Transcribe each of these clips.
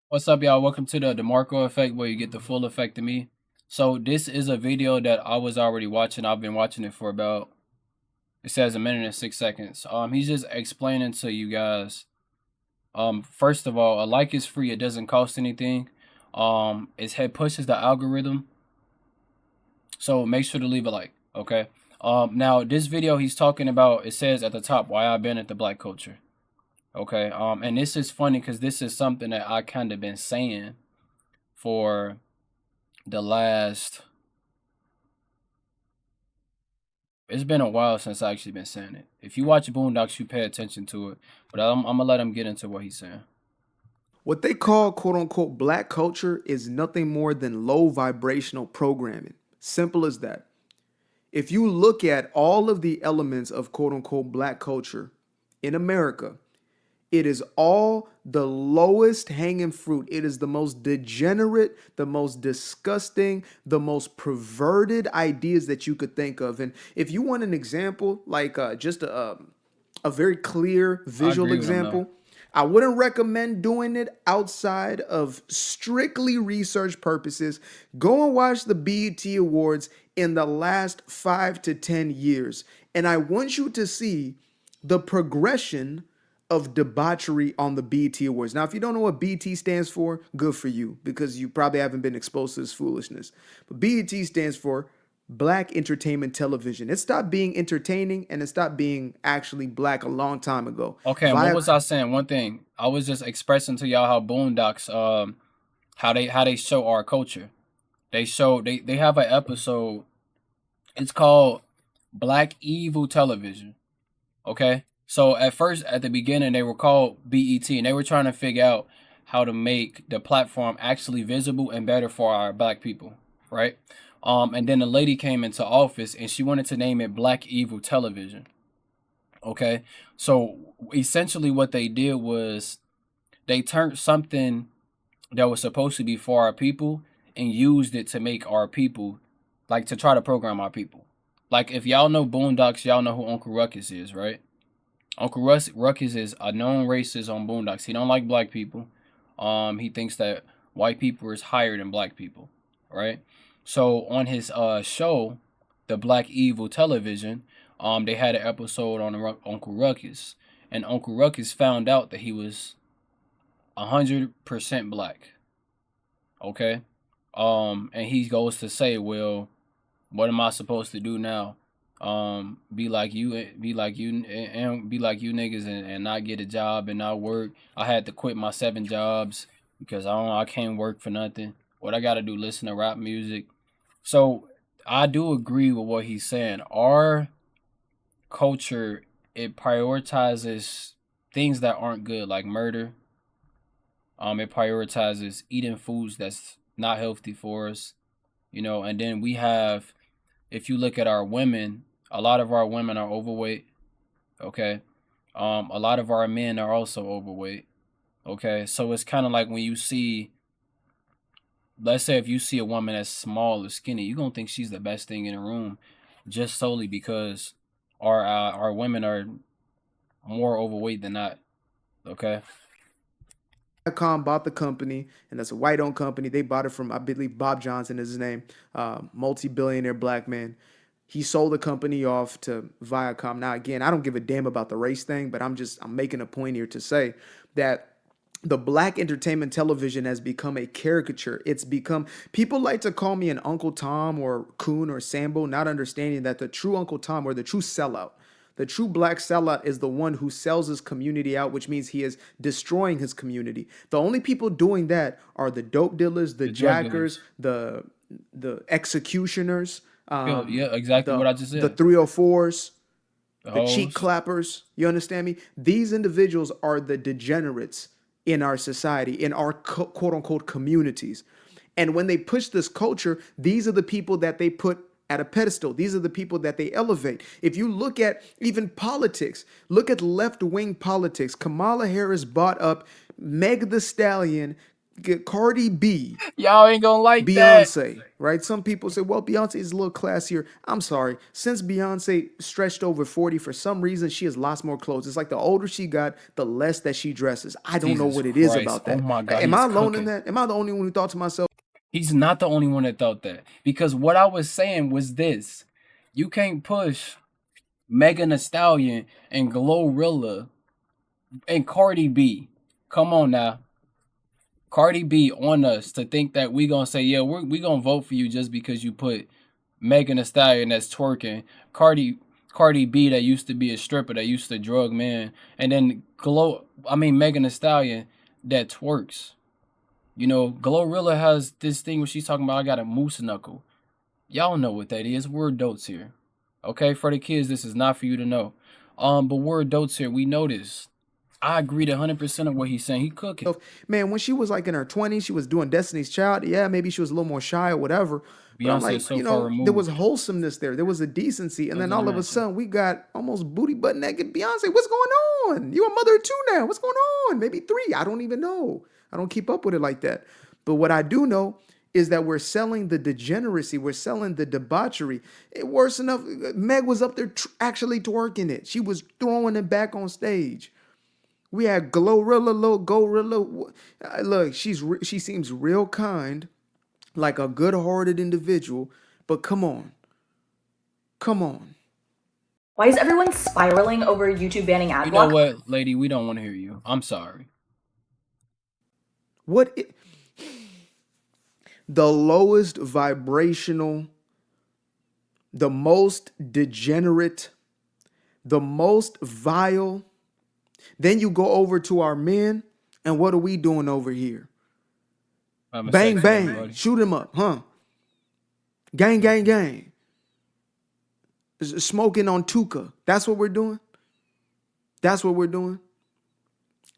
What's up, y'all? Welcome to the DeMarkco effect, where you get the full effect of me. So this is a video that I was already watching. I've been watching it for about, it says, a minute and 6 seconds. He's just explaining to you guys. First of all, a like is free. It doesn't cost anything. It pushes the algorithm, so make sure to leave a like. Okay. Now this video he's talking about. It says at the top why I banned the black culture. Okay. And this is funny because this is something that I kind of been saying for the last, it's been a while since I actually been saying it. If you watch Boondocks, you pay attention to it. But I'm gonna let him get into what he's saying. What they call quote unquote black culture is nothing more than low vibrational programming. Simple as that. If you look at all of the elements of quote unquote black culture in America, it is all the lowest hanging fruit. It is the most degenerate, the most disgusting, the most perverted ideas that you could think of. And if you want an example, like just a very clear I visual agree with him though. example, I wouldn't recommend doing it outside of strictly research purposes. Go and watch the BET Awards in the last 5 to 10 years. And I want you to see the progression of debauchery on the BET Awards. Now, if you don't know what BET stands for, good for you, because you probably haven't been exposed to this foolishness. But BET stands for Black Entertainment Television. It stopped being entertaining and it stopped being actually black a long time ago. Okay, and what was I saying? One thing I was just expressing to y'all how Boondocks, how they show our culture. They have an episode. It's called Black Evil Television. Okay, so at first, at the beginning, they were called BET, and they were trying to figure out how to make the platform actually visible and better for our black people, right? And then the lady came into office, and she wanted to name it Black Evil Television. Okay, so essentially, what they did was they turned something that was supposed to be for our people and used it to make our people, like, to try to program our people. Like, if y'all know Boondocks, y'all know who Uncle Ruckus is, right? Ruckus is a known racist on Boondocks. He don't like black people. He thinks that white people is higher than black people, right? So on his show, the Black Evil Television, they had an episode on Uncle Ruckus, and Uncle Ruckus found out that he was 100% black. Okay, and he goes to say, "Well, what am I supposed to do now? Be like you, and be like you niggas, and not get a job and not work. I had to quit my 7 jobs because I can't work for nothing. What I gotta do? Listen to rap music." So I do agree with what he's saying. Our culture, it prioritizes things that aren't good, like murder. It prioritizes eating foods that's not healthy for us, and then we have, if you look at our women, a lot of our women are overweight. Okay. A lot of our men are also overweight. Okay. So it's kind of like when you see, let's say if you see a woman that's small or skinny, you're gonna think she's the best thing in the room, just solely because our women are more overweight than not. Okay. Viacom bought the company, and that's a white-owned company. They bought it from, I believe, Bob Johnson is his name, multi-billionaire black man. He sold the company off to Viacom. Now, again, I don't give a damn about the race thing, but I'm making a point here to say that the black entertainment television has become a caricature. It's become, people like to call me an Uncle Tom or Coon or Sambo, not understanding that the true Uncle Tom, or the true sellout, the true black sellout, is the one who sells his community out, which means he is destroying his community. The only people doing that are the dope dealers, the The drug jackers, dealers. the executioners, Yeah, exactly what I just the said. 304s, The the cheek hoes. clappers. You understand me? These individuals are the degenerates in our society, in our quote unquote communities. And when they push this culture, these are the people that they put at a pedestal. These are the people that they elevate. If you look at even politics, look at left wing politics. Kamala Harris bought up Meg the Stallion get Cardi B, Y'all ain't gonna like that. Beyonce, right? Some people say, well, Beyonce is a little classier. I'm sorry. Since Beyonce stretched over 40, for some reason, she has lost more clothes. It's like the older she got, the less that she dresses. I don't know Jesus what it is Christ. about Oh that. my God, Am he's I alone in cooking. that? Am I the only one who thought to myself, He's not the only one that thought that. Because what I was saying was this. You can't push Megan Thee Stallion and Glorilla and Cardi B. Come on now. Cardi B on us to think that we gonna say, yeah, we gonna vote for you just because you put Megan Thee Stallion that's twerking, Cardi B that used to be a stripper that used to drug men, and then Megan Thee Stallion that twerks. You know, Glorilla has this thing where she's talking about I got a moose knuckle. Y'all know what that is. We're adults here. Okay, for the kids, this is not for you to know. But we're adults here. We know this. I agree to 100% of what he's saying. He cooking. man, when she was like in her 20s, she was doing Destiny's Child. Yeah, maybe she was a little more shy or whatever. But I'm Beyonce is like, so far there was removed. wholesomeness there. There was a decency. And then Doesn't all of a mention. sudden, we got almost booty butt naked Beyonce. What's going on? You a mother of two now. What's going on? Maybe three. I don't even know. I don't keep up with it like that. But what I do know is that we're selling the degeneracy. We're selling the debauchery. Worse enough, Meg was up there actually twerking it. She was throwing it back on stage. We had Glorilla, little Gorilla. Look, she seems real kind, like a good-hearted individual. But come on, come on. Why is everyone spiraling over YouTube banning ad You know block? what, lady? We don't want to hear you. I'm sorry. The lowest vibrational, the most degenerate, the most vile. Then you go over to our men, and what are we doing over here? Having Bang, sex with bang, everybody. shoot him up, huh? Gang, gang, gang. Smoking on Tuka. That's what we're doing. That's what we're doing.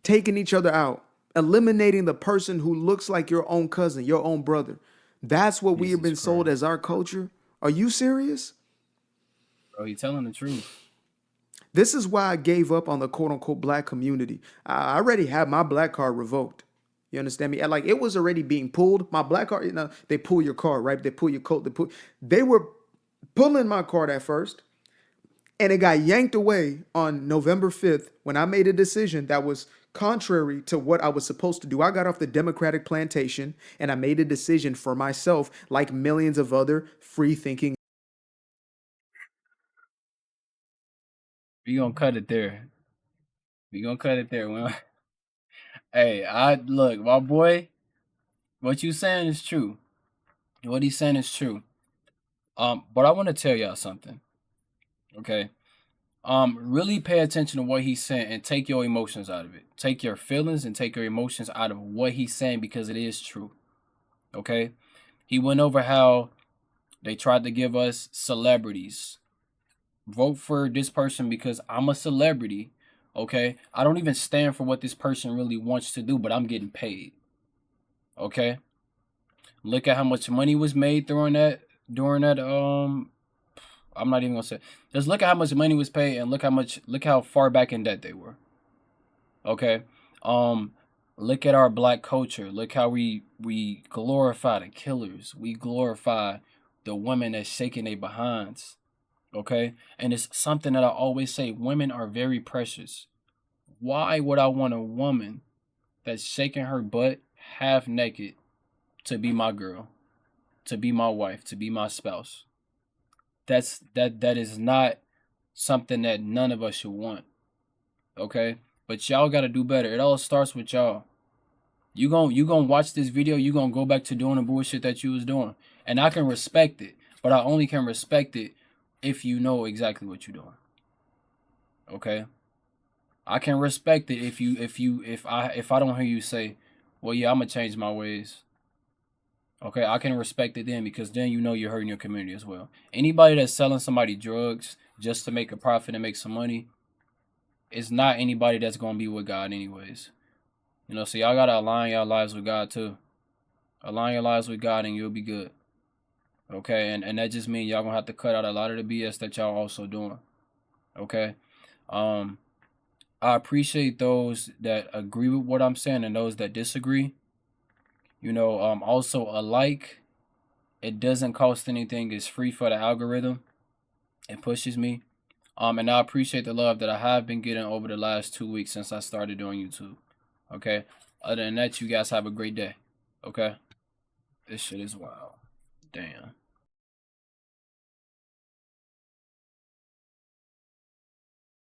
Taking each other out. Eliminating the person who looks like your own cousin, your own brother. That's what we have Jesus been sold Christ. as our culture. Are you serious? Bro, you telling the truth. This is why I gave up on the quote unquote black community. I already had my black card revoked. You understand me? Like it was already being pulled. My black card, they pull your card, right? They pull your coat. They were pulling my card at first. And it got yanked away on November 5th when I made a decision that was contrary to what I was supposed to do. I got off the Democratic plantation and I made a decision for myself, like millions of other free thinking. We gonna cut it there. We gonna cut it there. Hey, look, my boy. What you saying is true. What he's saying is true. But I want to tell y'all something. Okay. Really pay attention to what he's saying and take your emotions out of it. Take your feelings and take your emotions out of what he's saying because it is true. Okay? He went over how they tried to give us celebrities. Vote for this person because I'm a celebrity. Okay? I don't even stand for what this person really wants to do, but I'm getting paid. Okay? Look at how much money was made during that I'm not even gonna say. Just look at how much money was paid and look how far back in debt they were. Okay. Look at our black culture. Look how we glorify the killers. We glorify the women that's shaking their behinds. Okay? And it's something that I always say, women are very precious. Why would I want a woman that's shaking her butt half naked to be my girl, to be my wife, to be my spouse? That is not something that none of us should want. Okay? But y'all gotta do better. It all starts with y'all. You gon' watch this video, you gonna go back to doing the bullshit that you was doing. And I can respect it, but I only can respect it if you know exactly what you're doing. Okay? I can respect it if I don't hear you say, well, yeah, I'm gonna change my ways. Okay, I can respect it then because then you know you're hurting your community as well. Anybody that's selling somebody drugs just to make a profit and make some money is not anybody that's gonna be with God anyways. You know, so y'all gotta align your lives with God too. Align your lives with God and you'll be good. Okay, and that just means y'all gonna have to cut out a lot of the BS that y'all also doing. Okay. I appreciate those that agree with what I'm saying and those that disagree. You know, also a like, it doesn't cost anything. It's free for the algorithm. It pushes me. And I appreciate the love that I have been getting over the last 2 weeks since I started doing YouTube. Okay. Other than that, you guys have a great day. Okay. This shit is wild. Damn.